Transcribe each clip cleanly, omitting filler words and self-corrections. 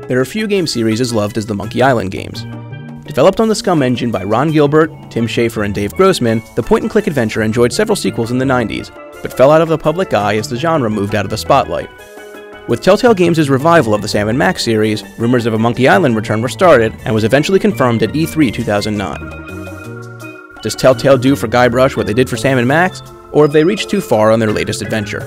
there are few game series as loved as the Monkey Island games. Developed on the Scum engine by Ron Gilbert, Tim Schafer, and Dave Grossman, the point-and-click adventure enjoyed several sequels in the 90s, but fell out of the public eye as the genre moved out of the spotlight. With Telltale Games' revival of the Sam & Max series, rumors of a Monkey Island return were started, and was eventually confirmed at E3 2009. Does Telltale do for Guybrush what they did for Sam & Max, or have they reached too far on their latest adventure?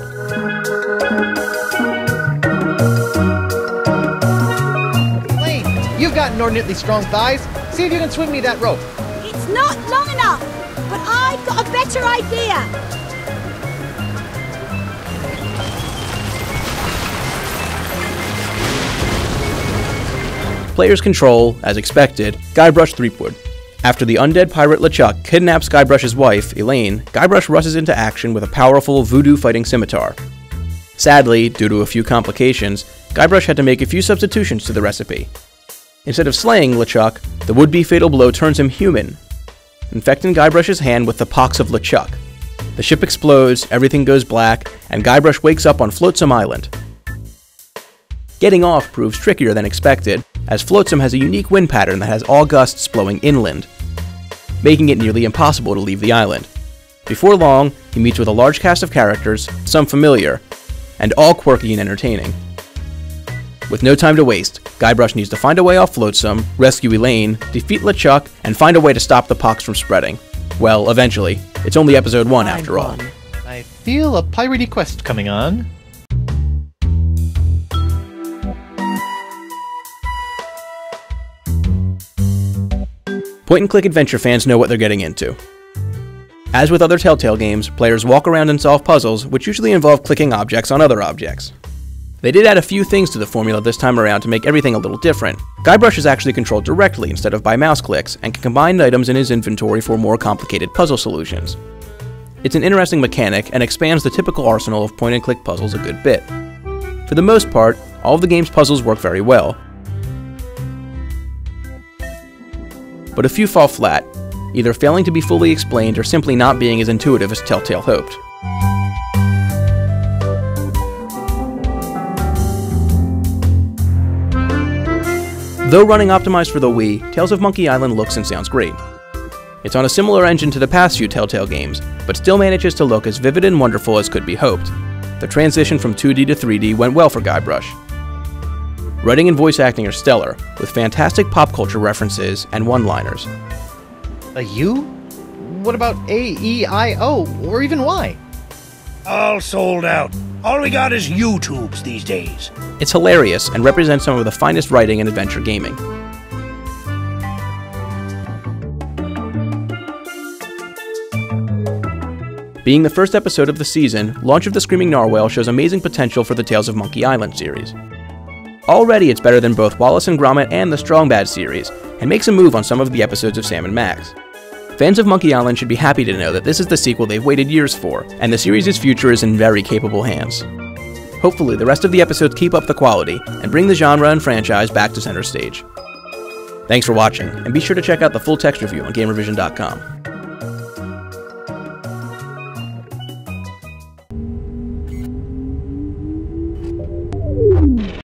Lane, you've got inordinately strong thighs. See if you can swing me that rope. It's not long enough, but I've got a better idea. Players control, as expected, Guybrush Threepwood. After the undead pirate LeChuck kidnaps Guybrush's wife, Elaine, Guybrush rushes into action with a powerful voodoo fighting scimitar. Sadly, due to a few complications, Guybrush had to make a few substitutions to the recipe. Instead of slaying LeChuck, the would-be fatal blow turns him human, infecting Guybrush's hand with the pox of LeChuck. The ship explodes, everything goes black, and Guybrush wakes up on Flotsam Island. Getting off proves trickier than expected, as Flotsam has a unique wind pattern that has all gusts blowing inland, making it nearly impossible to leave the island. Before long, he meets with a large cast of characters, some familiar, and all quirky and entertaining. With no time to waste, Guybrush needs to find a way off Flotsam, rescue Elaine, defeat LeChuck, and find a way to stop the pox from spreading. Well, eventually. It's only episode 1 after all. I feel a piratey quest coming on. Point-and-click adventure fans know what they're getting into. As with other Telltale games, players walk around and solve puzzles, which usually involve clicking objects on other objects. They did add a few things to the formula this time around to make everything a little different. Guybrush is actually controlled directly instead of by mouse clicks, and can combine items in his inventory for more complicated puzzle solutions. It's an interesting mechanic, and expands the typical arsenal of point-and-click puzzles a good bit. For the most part, all of the game's puzzles work very well, but a few fall flat, either failing to be fully explained or simply not being as intuitive as Telltale hoped. Though running optimized for the Wii, Tales of Monkey Island looks and sounds great. It's on a similar engine to the past few Telltale games, but still manages to look as vivid and wonderful as could be hoped. The transition from 2D to 3D went well for Guybrush. Writing and voice acting are stellar, with fantastic pop culture references and one-liners. A U? What about A, E, I, O, or even Y? All sold out. All we got is YouTubes these days. It's hilarious and represents some of the finest writing in adventure gaming. Being the first episode of the season, launch of the Screaming Narwhal shows amazing potential for the Tales of Monkey Island series. Already it's better than both Wallace and Gromit and the Strong Bad series, and makes a move on some of the episodes of Sam & Max. Fans of Monkey Island should be happy to know that this is the sequel they've waited years for, and the series' future is in very capable hands. Hopefully the rest of the episodes keep up the quality, and bring the genre and franchise back to center stage. Thanks for watching, and be sure to check out the full text review on Gamervision.com.